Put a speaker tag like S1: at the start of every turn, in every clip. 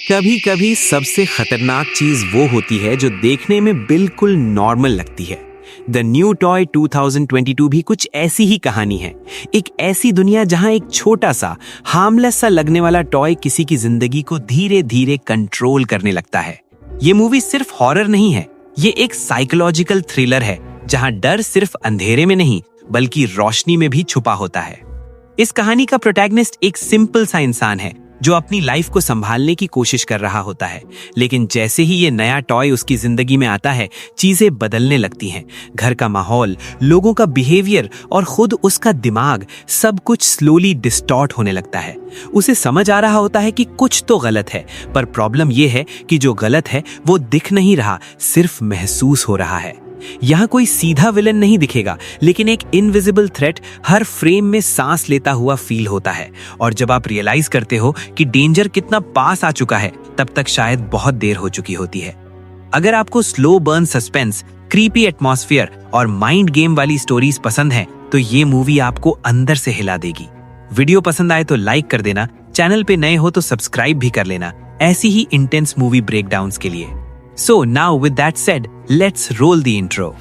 S1: कभी कभी सबसे खतरनाक चीज वो होती है जो देखने में बिल्कुल नॉर्मल लगती है। द न्यू टॉय 2022 भी कुछ ऐसी ही कहानी है। एक ऐसी दुनिया जहां एक छोटा सा हार्मलेस सा लगने वाला टॉय किसी की जिंदगी को धीरे धीरे कंट्रोल करने लगता है। ये मूवी सिर्फ हॉरर नहीं है, ये एक साइकोलॉजिकल थ्रिलर है जहां डर सिर्फ अंधेरे में नहीं बल्कि रोशनी में भी छुपा होता है। इस कहानी का प्रोटैगनिस्ट एक सिंपल सा इंसान है जो अपनी लाइफ को संभालने की कोशिश कर रहा होता है, लेकिन जैसे ही ये नया टॉय उसकी जिंदगी में आता है चीजें बदलने लगती हैं। घर का माहौल, लोगों का बिहेवियर और खुद उसका दिमाग, सब कुछ स्लोली डिस्टॉर्ट होने लगता है। उसे समझ आ रहा होता है कि कुछ तो गलत है, पर प्रॉब्लम यह है कि जो गलत है वो दिख नहीं रहा, सिर्फ महसूस हो रहा है। यहाँ कोई सीधा विलन नहीं दिखेगा, लेकिन एक इनविजिबल थ्रेट हर फ्रेम में सांस लेता हुआ फील होता है। और जब आप रियलाइज करते हो कि डेंजर कितना पास आ चुका है, तब तक शायद बहुत देर हो चुकी होती है। अगर आपको slow burn suspense, creepy atmosphere और माइंड गेम वाली स्टोरीज पसंद है तो ये मूवी आपको अंदर से हिला देगी। वीडियो पसंद आए तो लाइक कर देना, चैनल पे नए हो तो सब्सक्राइब भी कर लेना ऐसी ही इंटेंस मूवी ब्रेकडाउन्स के लिए। So now with that said, let's roll the intro.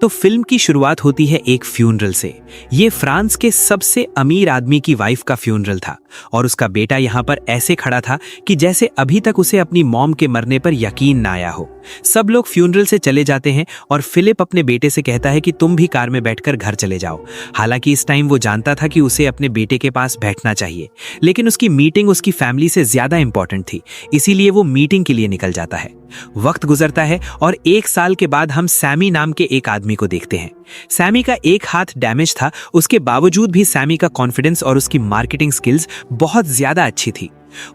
S1: तो फिल्म की शुरुआत होती है एक फ्यूनरल से। ये फ्रांस के सबसे अमीर आदमी की वाइफ का फ्यूनरल था और उसका बेटा यहाँ पर ऐसे खड़ा था कि जैसे अभी तक उसे अपनी मॉम के मरने पर यकीन ना आया हो। सब लोग फ्यूनरल से चले जाते हैं और फिलिप अपने बेटे से कहता है कि तुम भी कार में बैठकर घर चले जाओ। हालांकि इस टाइम वो जानता था कि उसे अपने बेटे के पास बैठना चाहिए, लेकिन उसकी मीटिंग उसकी फैमिली से ज्यादा इंपॉर्टेंट थी, इसीलिए वो मीटिंग के लिए निकल जाता है। वक्त गुजरता है और 1 साल के बाद हम सैमी नाम के एक आदमी को देखते हैं। सैमी का एक हाथ डैमेज था, उसके बावजूद भी सैमी का कॉन्फिडेंस और उसकी मार्केटिंग स्किल्स बहुत ज्यादा अच्छी थी।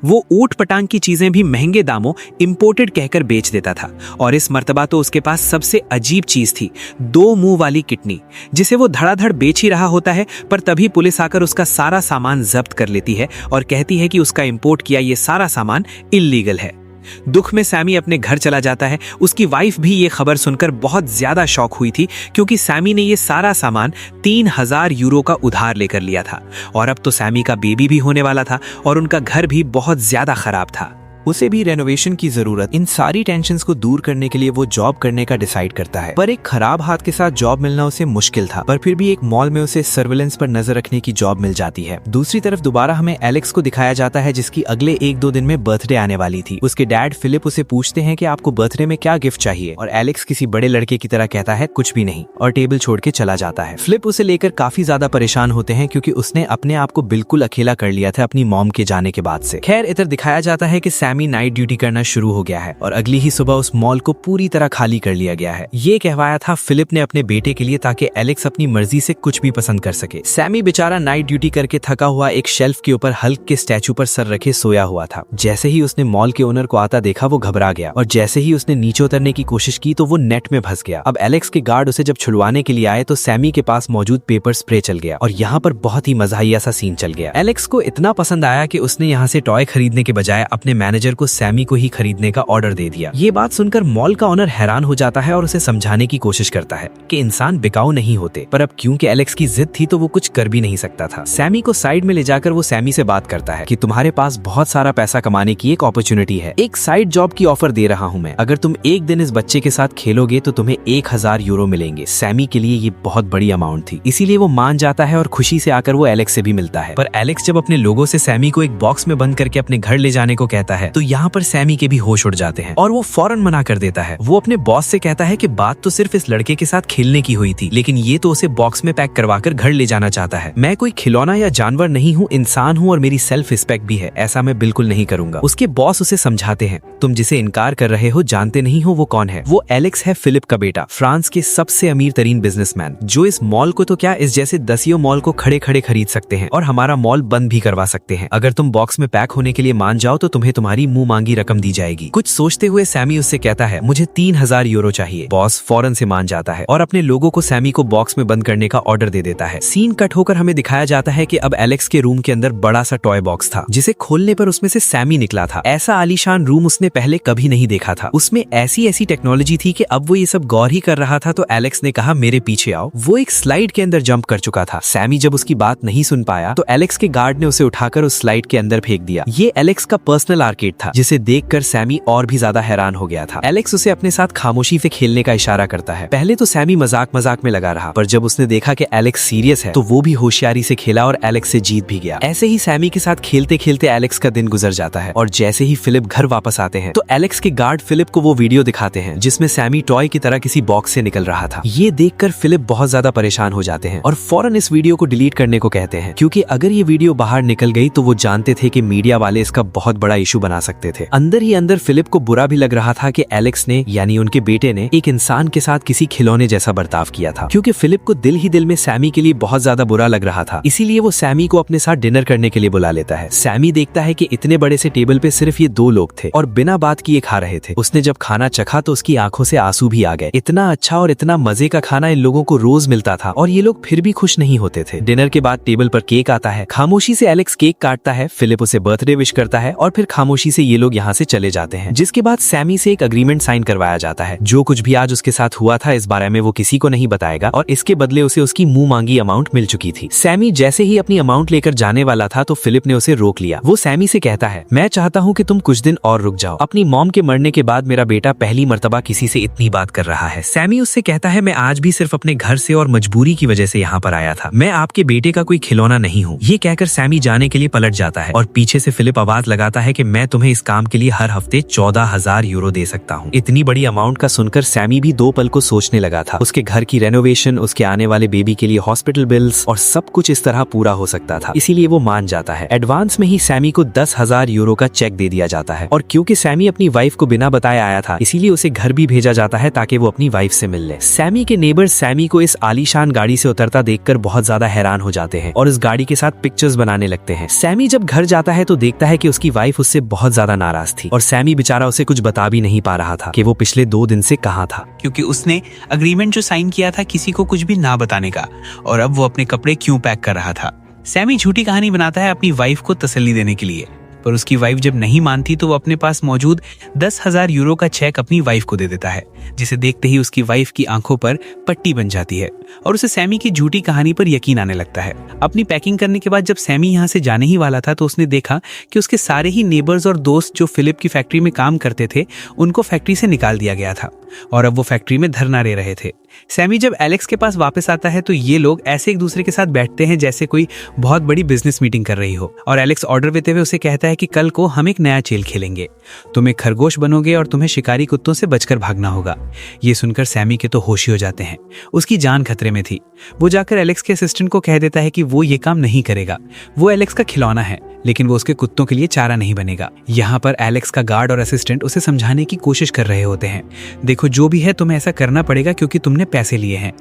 S1: वो ऊट पटांग की चीजें भी महंगे दामों इंपोर्टेड कहकर बेच देता था और इस मर्तबा तो उसके पास सबसे अजीब चीज थी, 2 मुंह वाली किडनी, जिसे वो धड़ाधड़ बेच ही रहा होता है। पर तभी पुलिस आकर उसका सारा सामान जब्त कर लेती है और कहती है कि उसका इंपोर्ट किया ये सारा सामान इल्लीगल है। दुख में सैमी अपने घर चला जाता है। उसकी वाइफ भी ये खबर सुनकर बहुत ज्यादा शॉक हुई थी, क्योंकि सैमी ने ये सारा सामान 3000 यूरो का उधार लेकर लिया था और अब तो सैमी का बेबी भी होने वाला था और उनका घर भी बहुत ज्यादा खराब था। उसे भी रेनोवेशन की जरूरत। इन सारी टेंशन्स को दूर करने के लिए वो जॉब करने का डिसाइड करता है, पर एक खराब हाथ के साथ जॉब मिलना उसे मुश्किल था। पर फिर भी एक मॉल में उसे सर्विलेंस पर नजर रखने की जॉब मिल जाती है। दूसरी तरफ दोबारा हमें एलेक्स को दिखाया जाता है, जिसकी अगले 1-2 दिन में बर्थडे आने वाली थी। उसके डैड फिलिप उसे पूछते हैं कि आपको बर्थडे में क्या गिफ्ट चाहिए, और एलेक्स किसी बड़े लड़के की तरह कहता है कुछ भी नहीं और टेबल छोड़ के चला जाता है। फिलिप उसे लेकर काफी ज्यादा परेशान होते हैं, क्योंकि उसने अपने आप को बिल्कुल अकेला कर लिया था अपनी मॉम के जाने के बाद से। खैर, इधर दिखाया जाता है कि सैमी नाइट ड्यूटी करना शुरू हो गया है और अगली ही सुबह उस मॉल को पूरी तरह खाली कर लिया गया है। ये कहवाया था फिलिप ने अपने बेटे के लिए, ताकि एलेक्स अपनी मर्जी से कुछ भी पसंद कर सके। सैमी बेचारा नाइट ड्यूटी करके थका हुआ एक शेल्फ के ऊपर हल्क के स्टैचू पर सर रखे सोया हुआ था। जैसे ही उसने मॉल के ओनर को आता देखा वो घबरा गया और जैसे ही उसने नीचे उतरने की कोशिश की तो वो नेट में फंस गया। अब एलेक्स के गार्ड उसे जब छुड़वाने के लिए आए तो सैमी के पास मौजूद पेपर स्प्रे चल गया और यहाँ पर बहुत ही मजाहिया सा सीन चल गया। एलेक्स को इतना पसंद आया कि उसने यहाँ से टॉय खरीदने के बजाय अपने मैनेजर को सैमी को ही खरीदने का ऑर्डर दे दिया। ये बात सुनकर मॉल का ओनर हैरान हो जाता है और उसे समझाने की कोशिश करता है कि इंसान बिकाऊ नहीं होते, पर अब क्योंकि एलेक्स की जिद थी तो वो कुछ कर भी नहीं सकता था। सैमी को साइड में ले जाकर वो सैमी से बात करता है कि तुम्हारे पास बहुत सारा पैसा कमाने की एक अपॉर्चुनिटी है, एक साइड जॉब की ऑफर दे रहा हूँ मैं। अगर तुम एक दिन इस बच्चे के साथ खेलोगे तो तुम्हें 1000 यूरो मिलेंगे। सैमी के लिए ये बहुत बड़ी अमाउंट थी, इसीलिए वो मान जाता है और खुशी से आकर वो एलेक्स से भी मिलता है। पर एलेक्स जब अपने लोगों से सैमी को एक बॉक्स में बंद करके अपने घर ले जाने को कहता है तो यहाँ पर सैमी के भी होश उड़ जाते हैं और वो फौरन मना कर देता है। वो अपने बॉस से कहता है कि बात तो सिर्फ इस लड़के के साथ खेलने की हुई थी, लेकिन ये तो उसे बॉक्स में पैक करवाकर घर ले जाना चाहता है। मैं कोई खिलौना या जानवर नहीं हूँ, इंसान हूँ और मेरी सेल्फ रिस्पेक्ट भी है, ऐसा मैं बिल्कुल नहीं करूंगा। उसके बॉस उसे समझाते हैं तुम जिसे इनकार कर रहे हो जानते नहीं हो वो कौन है। वो एलेक्स है, फिलिप का बेटा, फ्रांस के सबसे अमीर तरीन बिजनेसमैन, जो इस मॉल को तो क्या इस जैसे 10 मॉल को खड़े खड़े खरीद सकते हैं और हमारा मॉल बंद भी करवा सकते हैं। अगर तुम बॉक्स में पैक होने के लिए मान जाओ तो तुम्हें तुम्हारी सारी मुंह मांगी रकम दी जाएगी। कुछ सोचते हुए सैमी उससे कहता है मुझे 3000 यूरो चाहिए। बॉस फौरन से मान जाता है और अपने लोगों को सैमी को बॉक्स में बंद करने का ऑर्डर दे देता है। सीन कट होकर हमें दिखाया जाता है कि अब एलेक्स के रूम के अंदर बड़ा सा टॉय बॉक्स था, जिसे खोलने पर उसमें से सैमी निकला था। ऐसा आलीशान रूम उसने पहले कभी नहीं देखा था। उसमें ऐसी टेक्नोलॉजी थी कि अब वो ये सब गौर ही कर रहा था। तो एलेक्स ने कहा मेरे पीछे आओ। वो एक स्लाइड के अंदर जंप कर चुका था। सैमी जब उसकी बात नहीं सुन पाया तो एलेक्स के गार्ड ने उसे उठाकर उस स्लाइड के अंदर फेंक दिया। ये एलेक्स का पर्सनल आर्केड था, जिसे देखकर सैमी और भी ज्यादा हैरान हो गया था। एलेक्स उसे अपने साथ खामोशी से खेलने का इशारा करता है। पहले तो सैमी मजाक में लगा रहा, पर जब उसने देखा कि एलेक्स सीरियस है तो वो भी होशियारी से खेला और एलेक्स से जीत भी गया। ऐसे ही सैमी के साथ खेलते खेलते एलेक्स का दिन गुजर जाता है और जैसे ही फिलिप घर वापस आते हैं तो एलेक्स के गार्ड फिलिप को वो वीडियो दिखाते हैं जिसमें सैमी टॉय की तरह किसी बॉक्स से निकल रहा था। ये देखकर फिलिप बहुत ज्यादा परेशान हो जाते हैं और फौरन इस वीडियो को डिलीट करने को कहते हैं, क्योंकि अगर ये वीडियो बाहर निकल गई तो वो जानते थे कि मीडिया वाले इसका बहुत बड़ा इशू बना सकते थे। अंदर ही अंदर फिलिप को बुरा भी लग रहा था कि एलेक्स ने यानी उनके बेटे ने एक इंसान के साथ किसी खिलौने जैसा बर्ताव किया था, क्योंकि फिलिप को दिल ही दिल में सैमी के लिए बहुत ज्यादा बुरा लग रहा था। इसीलिए वो सैमी को अपने साथ डिनर करने के लिए बुला लेता है। सैमी देखता है कि इतने बड़े से टेबल पे सिर्फ ये 2 लोग थे और बिना बात किए खा रहे थे। उसने जब खाना चखा तो उसकी आंखों से आंसू भी आ गए। इतना अच्छा और इतना मजे का खाना इन लोगों को रोज मिलता था और ये लोग फिर भी खुश नहीं होते थे। डिनर के बाद टेबल पर केक आता है। खामोशी से एलेक्स केक काटता है। फिलिप उसे बर्थडे विश करता है और फिर खामोशी से ये लोग यहाँ से चले जाते हैं। जिसके बाद सैमी से एक अग्रीमेंट साइन करवाया जाता है। जो कुछ भी आज उसके साथ हुआ था इस बारे में वो किसी को नहीं बताएगा और इसके बदले उसे उसकी मुंह मांगी अमाउंट मिल चुकी थी। सैमी जैसे ही अपनी अमाउंट लेकर जाने वाला था तो फिलिप ने उसे रोक लिया। वो सैमी से कहता है मैं चाहता हूँ कि तुम कुछ दिन और रुक जाओ। अपनी मॉम के मरने के बाद मेरा बेटा पहली मर्तबा किसी से इतनी बात कर रहा है। सैमी उससे कहता है मैं आज भी सिर्फ अपने घर से और मजबूरी की वजह से यहाँ पर आया था। मैं आपके बेटे का कोई खिलौना नहीं हूँ। ये कहकर सैमी जाने के लिए पलट जाता है और पीछे से फिलिप आवाज लगाता है कि मैं तुम्हें इस काम के लिए हर हफ्ते 14,000 यूरो दे सकता हूँ। इतनी बड़ी अमाउंट का सुनकर सैमी भी 2 पल को सोचने लगा था। उसके घर की रेनोवेशन, उसके आने वाले बेबी के लिए हॉस्पिटल बिल्स और सब कुछ इस तरह पूरा हो सकता था। इसीलिए वो मान जाता है। एडवांस में ही सैमी को 10,000 यूरो का चेक दे दिया जाता है और क्योंकि सैमी अपनी वाइफ को बिना बताए आया था इसीलिए उसे घर भी भेजा जाता है ताकि वो अपनी वाइफ से मिल ले। सैमी के नेबर सैमी को इस आलीशान गाड़ी से उतरता देखकर बहुत ज्यादा हैरान हो जाते हैं और इस गाड़ी के साथ पिक्चर्स बनाने लगते हैं। सैमी जब घर जाता है तो देखता है कि उसकी वाइफ उससे बहुत ज्यादा नाराज थी और सैमी बेचारा उसे कुछ बता भी नहीं पा रहा था कि वो पिछले 2 दिन से कहाँ था,
S2: क्योंकि उसने अग्रीमेंट जो साइन किया था किसी को कुछ भी ना बताने का, और अब वो अपने कपड़े क्यों पैक कर रहा था। सैमी झूठी कहानी बनाता है अपनी वाइफ को तसल्ली देने के लिए, पर उसकी वाइफ जब नहीं मानती तो वो अपने पास मौजूद 10,000 यूरो का चेक अपनी वाइफ को दे देता है, जिसे देखते ही उसकी वाइफ की आंखों पर पट्टी बन जाती है और उसे सैमी की झूठी कहानी पर यकीन आने लगता है। अपनी पैकिंग करने के बाद जब सैमी यहाँ से जाने ही वाला था तो उसने देखा कि उसके सारे ही नेबर्स और दोस्त जो फिलिप की फैक्ट्री में काम करते थे उनको फैक्ट्री से निकाल दिया गया था और अब वो फैक्ट्री में धरना दे रहे थे। सैमी जब एलेक्स के पास वापस आता है तो ये लोग ऐसे एक दूसरे के साथ बैठते हैं जैसे कोई बहुत बड़ी बिजनेस मीटिंग कर रही हो और एलेक्स ऑर्डर देते हुए उसे कहता है कि कल को हम एक नया खेल खेलेंगे, तुम एक खरगोश बनोगे और तुम्हें शिकारी कुत्तों से बचकर भागना होगा। ये सुनकर सैमी के तो होश ही हो जाते हैं, उसकी जान खतरे में थी। वो जाकर एलेक्स के असिस्टेंट को कह देता है कि वो ये काम नहीं करेगा, वो एलेक्स का खिलौना है लेकिन वो उसके कुत्तों के लिए चारा नहीं बनेगा। यहाँ पर एलेक्स का गार्ड और असिस्टेंट उसे समझाने की कोशिश कर रहे होते हैं, देखो जो भी है तुम्हें ऐसा करना पड़ेगा क्योंकि तुमने पैसे लिए हैं।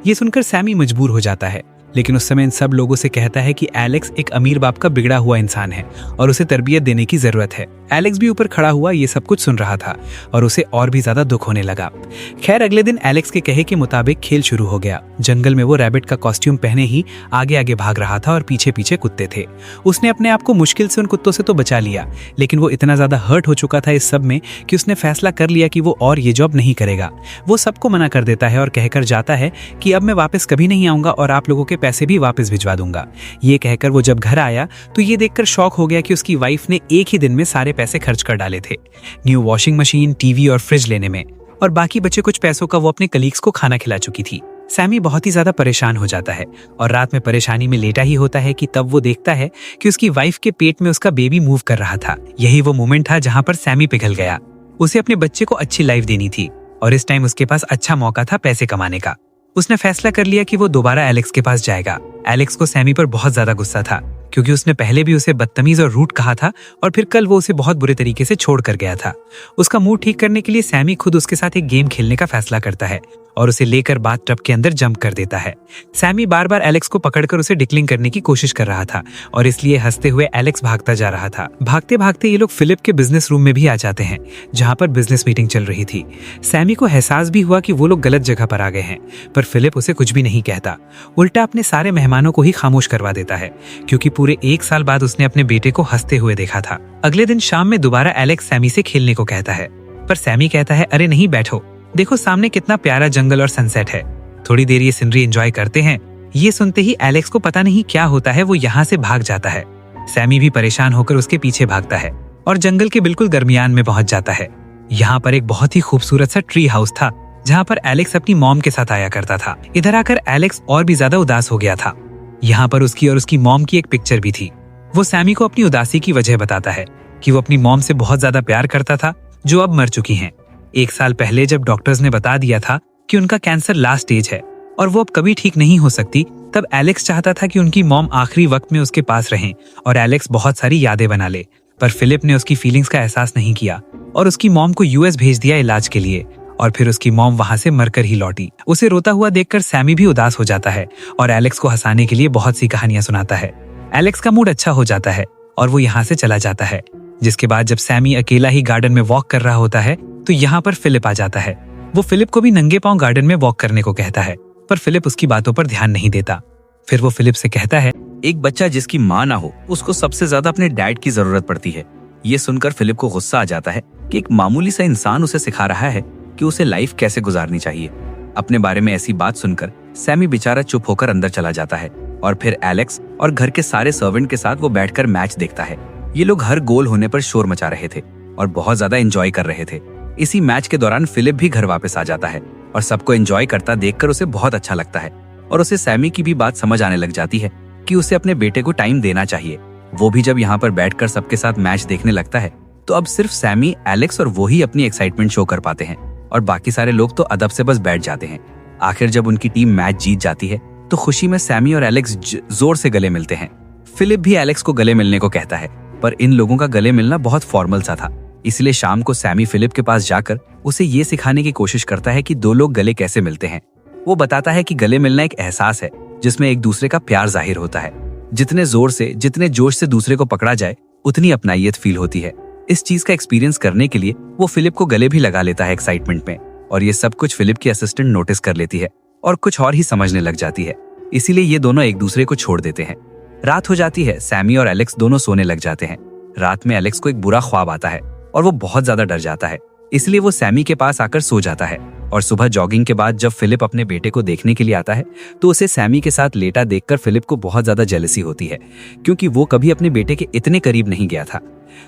S2: ये सुनकर सैमी मजबूर हो जाता है, लेकिन उस समय इन सब लोगों से कहता है कि एलेक्स एक अमीर बाप का बिगड़ा हुआ इंसान है और उसे तरबियत देने की जरूरत है। एलेक्स भी ऊपर खड़ा हुआ ये सब कुछ सुन रहा था और उसे और भी ज्यादा दुख होने लगा। खैर अगले दिन एलेक्स के कहे के मुताबिक खेल शुरू हो गया। जंगल में वो रैबिट का कॉस्ट्यूम पहने ही आगे आगे भाग रहा था और पीछे पीछे कुत्ते थे। उसने अपने आप को मुश्किल से उन कुत्तों से तो बचा लिया, लेकिन वो इतना ज्यादा हर्ट हो चुका था इस सब में कि उसने फैसला कर लिया कि वो और ये जॉब नहीं करेगा। वो सबको मना कर देता है और कहकर जाता है कि अब मैं वापस कभी नहीं आऊंगा और आप लोगों के पैसे भी वापस भिजवा दूंगा। ये कहकर वो जब घर आया तो ये देखकर शॉक हो गया कि उसकी वाइफ ने एक ही दिन में सारे पैसे खर्च कर डाले थे, न्यू वॉशिंग मशीन, टीवी और फ्रिज लेने में, और बाकी बचे कुछ पैसों का वो अपने कलीग्स को खाना खिला चुकी थी। सैमी बहुत ही ज्यादा परेशान हो जाता है और रात में परेशानी में लेटा ही होता है कि तब वो देखता है कि उसकी वाइफ के पेट में उसका बेबी मूव कर रहा था। यही वो मोमेंट था जहां पर सैमी पिघल गया। उसे अपने बच्चे को अच्छी लाइफ देनी थी और इस टाइम उसके पास अच्छा मौका था पैसे कमाने का। उसने फैसला कर लिया कि वो दोबारा एलेक्स के पास जाएगा। एलेक्स को सैमी पर बहुत ज्यादा गुस्सा था क्योंकि उसने पहले भी उसे बदतमीज और रूड कहा था और फिर कल वो उसे बहुत बुरे तरीके से छोड़ कर गया था। उसका मूड ठीक करने के लिए सैमी खुद उसके साथ एक गेम खेलने का फैसला करता है और उसे लेकर बाथटब के अंदर जंप कर देता है। सैमी बार बार एलेक्स को पकड़कर उसे डिक्लिंग करने की कोशिश कर रहा था और इसलिए हंसते हुए एलेक्स भागता जा रहा था। भागते भागते ये लोग फिलिप के बिजनेस रूम में भी आ जाते हैं, जहां पर बिजनेस मीटिंग चल रही थी। सैमी को एहसास भी हुआ कि वो लोग गलत जगह पर आ गए हैं, पर फिलिप उसे कुछ भी नहीं कहता, उल्टा अपने सारे मेहमानों को ही खामोश करवा देता है, क्योंकि पूरे 1 साल बाद उसने अपने बेटे को हंसते हुए देखा था। अगले दिन शाम में दोबारा एलेक्स सैमी से खेलने को कहता है, पर सैमी कहता है, अरे नहीं, बैठो, देखो सामने कितना प्यारा जंगल और सनसेट है, थोड़ी देर ये सीनरी एंजॉय करते हैं। ये सुनते ही एलेक्स को पता नहीं क्या होता है, वो यहाँ से भाग जाता है। सैमी भी परेशान होकर उसके पीछे भागता है और जंगल के बिल्कुल दरमियान में पहुंच जाता है। यहाँ पर एक बहुत ही खूबसूरत सा ट्री हाउस था, जहाँ पर एलेक्स अपनी मॉम के साथ आया करता था। इधर आकर एलेक्स और भी ज्यादा उदास हो गया था। यहाँ पर उसकी और उसकी मॉम की एक पिक्चर भी थी। वो सैमी को अपनी उदासी की वजह बताता है कि वो अपनी मॉम से बहुत ज्यादा प्यार करता था, जो अब मर चुकी हैं। 1 साल पहले जब डॉक्टर्स ने बता दिया था कि उनका कैंसर लास्ट स्टेज है और वो अब कभी ठीक नहीं हो सकती, तब एलेक्स चाहता था कि उनकी मॉम आखिरी वक्त में उसके पास रहें और एलेक्स बहुत सारी यादें बना ले। पर फिलिप ने उसकी फीलिंग्स का एहसास नहीं किया और उसकी मॉम को यूएस भेज दिया इलाज के लिए, और फिर उसकी मॉम वहां से मरकर ही लौटी। उसे रोता हुआ देखकर सैमी भी उदास हो जाता है और एलेक्स को हंसाने के लिए बहुत सी कहानियां सुनाता है। एलेक्स का मूड अच्छा हो जाता है और वो यहाँ से चला जाता है। जिसके बाद जब सैमी अकेला ही गार्डन में वॉक कर रहा होता है, तो यहाँ पर फिलिप आ जाता है। वो फिलिप को भी नंगे पांव गार्डन में वॉक करने को कहता है, पर फिलिप उसकी बातों पर ध्यान नहीं देता। फिर वो फिलिप से कहता है,
S3: एक बच्चा जिसकी माँ ना हो, उसको सबसे ज्यादा अपने डैड की जरूरत पड़ती है। ये सुनकर फिलिप को गुस्सा आ जाता है कि एक मामूली सा इंसान उसे सिखा रहा है कि उसे लाइफ कैसे गुजारनी चाहिए। अपने बारे में ऐसी बात सुनकर सैमी बेचारा चुप होकर अंदर चला जाता है और फिर एलेक्स और घर के सारे सर्वेंट के साथ वो बैठकर मैच देखता है। ये लोग हर गोल होने पर शोर मचा रहे थे और बहुत ज्यादा एंजॉय कर रहे थे। इसी मैच के दौरान फिलिप भी घर वापस आ जाता है और सबको एंजॉय करता देखकर उसे बहुत अच्छा लगता है और उसे सैमी की भी बात समझ आने लग जाती है कि उसे अपने बेटे को टाइम देना चाहिए। वो भी जब यहाँ पर बैठकर सबके साथ मैच देखने लगता है, तो अब सिर्फ सैमी, एलेक्स और वो ही अपनी एक्साइटमेंट शो कर पाते हैं और बाकी सारे लोग तो अदब से बस बैठ जाते हैं। आखिर जब उनकी टीम मैच जीत जाती है, तो खुशी में सैमी और एलेक्स जोर से गले मिलते हैं। फिलिप भी एलेक्स को गले मिलने को कहता है, पर इन लोगों का गले मिलना बहुत फॉर्मल सा था, इसलिए शाम को सैमी फिलिप के पास जाकर उसे ये सिखाने की कोशिश करता है कि 2 लोग गले कैसे मिलते हैं। वो बताता है कि गले मिलना एक एहसास है जिसमें एक दूसरे का प्यार जाहिर होता है। जितने जोर से, जितने जोश से दूसरे को पकड़ा जाए, उतनी अपनाइयत फील होती है। इस चीज का एक्सपीरियंस करने के लिए वो फिलिप को गले भी लगा लेता है एक्साइटमेंट में, और ये सब कुछ फिलिप की असिस्टेंट नोटिस कर लेती है और कुछ और ही समझने लग जाती है। इसीलिए ये दोनों एक दूसरे को छोड़ देते हैं। रात हो जाती है, सैमी और एलेक्स दोनों सोने लग जाते हैं। रात में एलेक्स को एक बुरा ख्वाब आता है और वो बहुत ज्यादा डर जाता है, इसलिए वो सैमी के पास आकर सो जाता है। और सुबह जॉगिंग के बाद जब फिलिप अपने बेटे को देखने के लिए आता है, तो उसे सैमी के साथ लेटा देखकर फिलिप को बहुत ज्यादा जेलसी होती है, क्योंकि वो कभी अपने बेटे के इतने करीब नहीं गया था।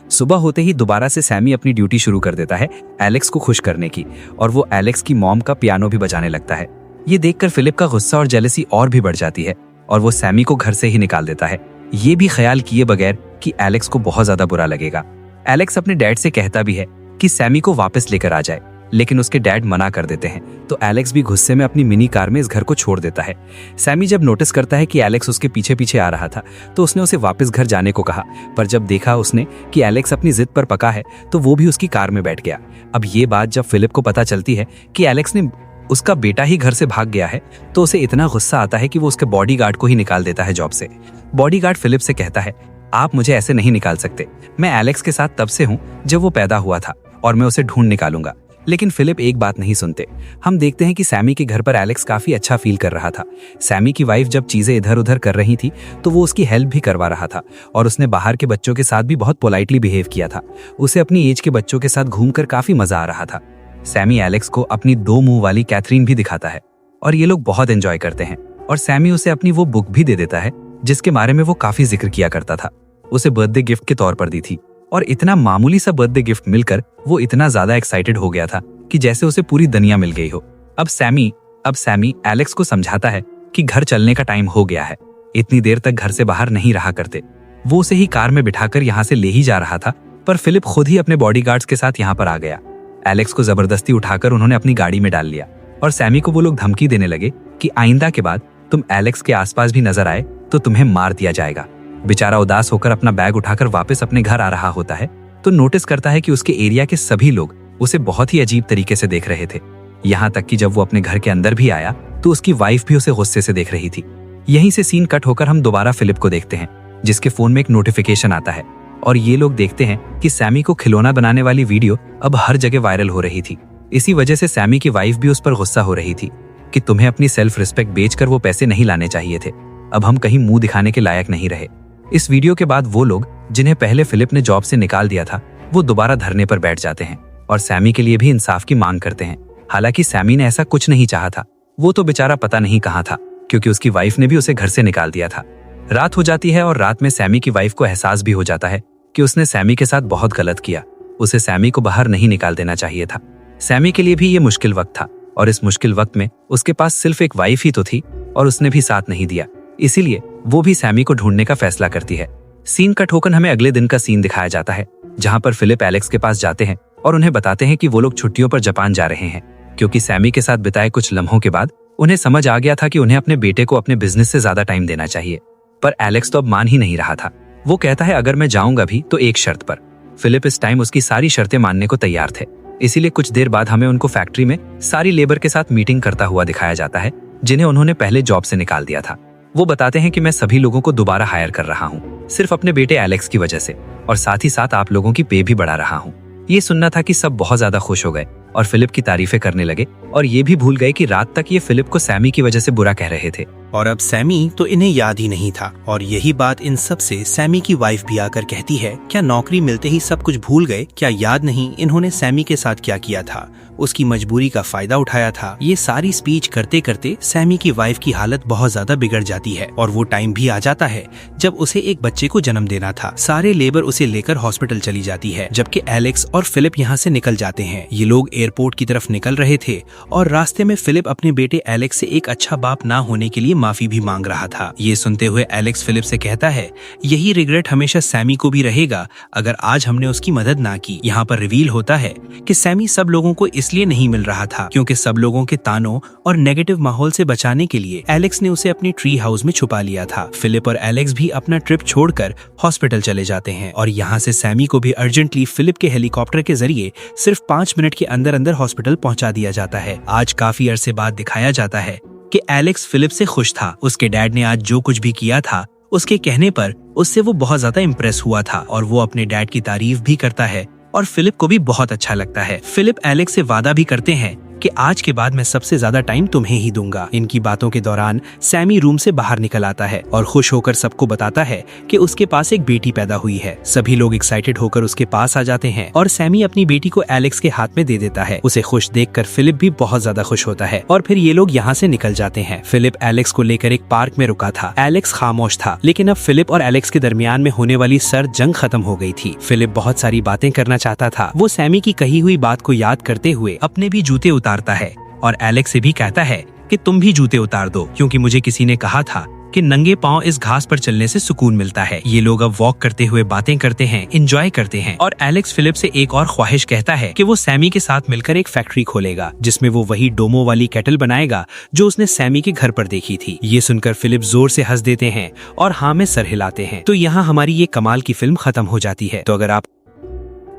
S3: सुबह होते ही दोबारा से सैमी अपनी ड्यूटी शुरू कर देता है एलेक्स को खुश करने की, और वो एलेक्स की मॉम का पियानो भी बजाने लगता है। ये देखकर फिलिप का गुस्सा और जेलसी और भी बढ़ जाती है और वो सैमी को घर से ही निकाल देता है, ये भी ख्याल किए बगैर कि एलेक्स को बहुत ज्यादा बुरा लगेगा। एलेक्स अपने डैड से कहता भी है कि सैमी को वापस लेकर आ जाए, लेकिन उसके डैड मना कर देते हैं, तो एलेक्स भी गुस्से में अपनी मिनी कार में इस घर को छोड़ देता है। सैमी जब नोटिस करता है कि एलेक्स उसके पीछे पीछे आ रहा था, तो उसने उसे वापस घर जाने को कहा, पर जब देखा उसने कि एलेक्स अपनी जिद पर पका है, तो वो भी उसकी कार में बैठ गया। अब ये बात जब फिलिप को पता चलती है कि एलेक्स ने उसका बेटा ही घर से भाग गया है, तो उसे इतना गुस्सा आता है कि वो उसके बॉडीगार्ड को ही निकाल देता है जॉब से। बॉडीगार्ड फिलिप से कहता है, आप मुझे ऐसे नहीं निकाल सकते, मैं एलेक्स के साथ तब से हूँ जब वो पैदा हुआ था और मैं उसे ढूंढ निकालूंगा। लेकिन फिलिप एक बात नहीं सुनते। हम देखते हैं कि सैमी के घर पर एलेक्स काफी अच्छा फील कर रहा था। सैमी की वाइफ जब चीजें इधर उधर कर रही थी, तो वो उसकी हेल्प भी करवा रहा था और उसने बाहर के बच्चों के साथ भी बहुत पोलाइटली बिहेव किया था। उसे अपनी एज के बच्चों के साथ घूमकर काफी मजा आ रहा था। सैमी एलेक्स को अपनी 2 मुंह वाली कैथरीन भी दिखाता है और ये लोग बहुत एंजॉय करते हैं, और सैमी उसे अपनी वो बुक भी दे देता है जिसके बारे में वो काफी जिक्र किया करता था। उसे बर्थडे गिफ्ट के तौर पर दी थी, और इतना मामूली सा बर्थडे गिफ्ट मिलकर वो इतना ज्यादा एक्साइटेड हो गया था कि जैसे उसे पूरी दुनिया मिल गई हो। अब सैमी एलेक्स को समझाता है कि घर चलने का टाइम हो गया है, इतनी देर तक घर से बाहर नहीं रहा करते। वो उसे ही कार में बिठाकर यहाँ से ले ही जा रहा था, पर फिलिप खुद ही अपने बॉडीगार्ड्स के साथ यहाँ पर आ गया। एलेक्स को जबरदस्ती उठाकर उन्होंने अपनी गाड़ी में डाल लिया और सैमी को वो लोग धमकी देने लगे कि आइंदा के बाद तुम एलेक्स के आसपास भी नजर आए तो तुम्हें मार दिया जाएगा। बेचारा उदास होकर अपना बैग उठाकर वापस अपने घर आ रहा होता है तो नोटिस करता है कि उसके एरिया के सभी लोग उसे बहुत ही अजीब तरीके से देख रहे थे। यहाँ तक कि जब वो अपने घर के अंदर भी आया तो उसकी वाइफ भी उसे गुस्से से देख रही थी। यहीं से सीन कट होकर हम दोबारा फिलिप को देखते हैं, जिसके फोन में एक नोटिफिकेशन आता है और ये लोग देखते हैं कि सैमी को खिलौना बनाने वाली वीडियो अब हर जगह वायरल हो रही थी। इसी वजह से सैमी की वाइफ भी उस पर गुस्सा हो रही थी कि तुम्हें अपनी सेल्फ रिस्पेक्ट बेचकर वो पैसे नहीं लाने चाहिए थे, अब हम कहीं मुंह दिखाने के लायक नहीं रहे। इस वीडियो के बाद वो लोग जिन्हें पहले फिलिप ने जॉब से निकाल दिया था वो दोबारा धरने पर बैठ जाते हैं और सैमी के लिए भी इंसाफ की मांग करते हैं। हालांकि सैमी ने ऐसा कुछ नहीं चाहा था, वो तो बेचारा पता नहीं कहाँ था क्योंकि उसकी वाइफ ने भी उसे घर से निकाल दिया था। रात हो जाती है और रात में सैमी की वाइफ को एहसास भी हो जाता है कि उसने सैमी के साथ बहुत गलत किया, उसे सैमी को बाहर नहीं निकाल देना चाहिए था। सैमी के लिए भी ये मुश्किल वक्त था और इस मुश्किल वक्त में उसके पास सिर्फ एक वाइफ ही तो थी और उसने भी साथ नहीं दिया, इसीलिए वो भी सैमी को ढूंढने का फैसला करती है। सीन कट होकर हमें अगले दिन का सीन दिखाया जाता है जहां पर फिलिप एलेक्स के पास जाते हैं और उन्हें बताते हैं कि वो लोग छुट्टियों पर जापान जा रहे हैं क्योंकि सैमी के साथ बिताए कुछ लम्हों के बाद उन्हें समझ आ गया था कि उन्हें अपने बेटे को अपने बिजनेस से ज्यादा टाइम देना चाहिए। पर एलेक्स तो अब मान ही नहीं रहा था। वो कहता है अगर मैं जाऊंगा भी तो एक शर्त पर। फिलिप इस टाइम उसकी सारी शर्तें मानने को तैयार थे, इसीलिए कुछ देर बाद हमें उनको फैक्ट्री में सारी लेबर के साथ मीटिंग करता हुआ दिखाया जाता है जिन्हें उन्होंने पहले जॉब से निकाल दिया था। वो बताते हैं कि मैं सभी लोगों को दोबारा हायर कर रहा हूँ सिर्फ अपने बेटे एलेक्स की वजह से, और साथ ही साथ आप लोगों की पे भी बढ़ा रहा हूँ। ये सुनना था कि सब बहुत ज्यादा खुश हो गए और फिलिप की तारीफें करने लगे और ये भी भूल गए कि रात तक ये फिलिप को सैमी की वजह से बुरा कह रहे थे।
S4: और अब सैमी तो इन्हें याद ही नहीं था और यही बात इन सब से सैमी की वाइफ भी आकर कहती है, क्या नौकरी मिलते ही सब कुछ भूल गए? क्या याद नहीं इन्होंने सैमी के साथ क्या किया था? उसकी मजबूरी का फायदा उठाया था। ये सारी स्पीच करते करते सैमी की वाइफ की हालत बहुत ज्यादा बिगड़ जाती है और वो टाइम भी आ जाता है जब उसे एक बच्चे को जन्म देना था। सारे लेबर उसे लेकर हॉस्पिटल चली जाती है जबकि एलेक्स और फिलिप यहाँ से निकल जाते हैं। ये लोग एयरपोर्ट की तरफ निकल रहे थे और रास्ते में फिलिप अपने बेटे एलेक्स से एक अच्छा बाप ना होने के लिए माफी भी मांग रहा था। ये सुनते हुए एलेक्स फिलिप से कहता है, यही रिग्रेट हमेशा सैमी को भी रहेगा अगर आज हमने उसकी मदद ना की। यहाँ पर रिवील होता है कि सैमी सब लोगों को इसलिए नहीं मिल रहा था क्योंकि सब लोगों के तानों और नेगेटिव माहौल से बचाने के लिए एलेक्स ने उसे अपनी ट्री हाउस में छुपा लिया था। फिलिप और एलेक्स भी अपना ट्रिप छोड़कर हॉस्पिटल चले जाते हैं और यहाँ से सैमी को भी अर्जेंटली फिलिप के हेलीकॉप्टर के जरिए सिर्फ 5 मिनट के अंदर अंदर हॉस्पिटल पहुंचा दिया जाता है। आज काफी अरसे बाद दिखाया जाता है कि एलेक्स फिलिप से खुश था। उसके डैड ने आज जो कुछ भी किया था उसके कहने पर उससे वो बहुत ज्यादा इम्प्रेस हुआ था और वो अपने डैड की तारीफ भी करता है और फिलिप को भी बहुत अच्छा लगता है। फिलिप एलेक्स से वादा भी करते हैं कि आज के बाद मैं सबसे ज्यादा टाइम तुम्हें ही दूंगा। इनकी बातों के दौरान सैमी रूम से बाहर निकल आता है और खुश होकर सबको बताता है कि उसके पास एक बेटी पैदा हुई है। सभी लोग एक्साइटेड होकर उसके पास आ जाते हैं और सैमी अपनी बेटी को एलेक्स के हाथ में दे देता है। उसे खुश देखकर फिलिप भी बहुत ज्यादा खुश होता है और फिर ये लोग यहाँ से निकल जाते हैं। फिलिप एलेक्स को लेकर एक पार्क में रुका था। एलेक्स खामोश था, लेकिन अब फिलिप और एलेक्स के दरमियान में होने वाली सर्द जंग खत्म हो गई थी। फिलिप बहुत सारी बातें करना चाहता था। वो सैमी की कही हुई बात को याद करते हुए अपने भी जूते उतारता है और एलेक्स से भी कहता है कि तुम भी जूते उतार दो क्योंकि मुझे किसी ने कहा था कि नंगे पांव इस घास पर चलने से सुकून मिलता है। ये लोग अब वॉक करते हुए बातें करते हैं, एंजॉय करते हैं और एलेक्स फिलिप से एक और ख्वाहिश कहता है कि वो सैमी के साथ मिलकर एक फैक्ट्री खोलेगा जिसमें वो वही डोमो वाली केटल बनाएगा जो उसने सैमी के घर पर देखी थी। ये सुनकर फिलिप जोर से हंस देते हैं और हाँ में सर हिलाते हैं। तो यहाँ हमारी ये कमाल की फिल्म खत्म हो जाती है। तो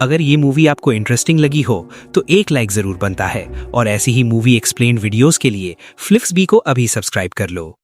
S4: अगर ये मूवी आपको इंटरेस्टिंग लगी हो तो एक लाइक जरूर बनता है और ऐसी ही मूवी एक्सप्लेन्ड वीडियोस के लिए फ्लिक्सबी को अभी सब्सक्राइब कर लो।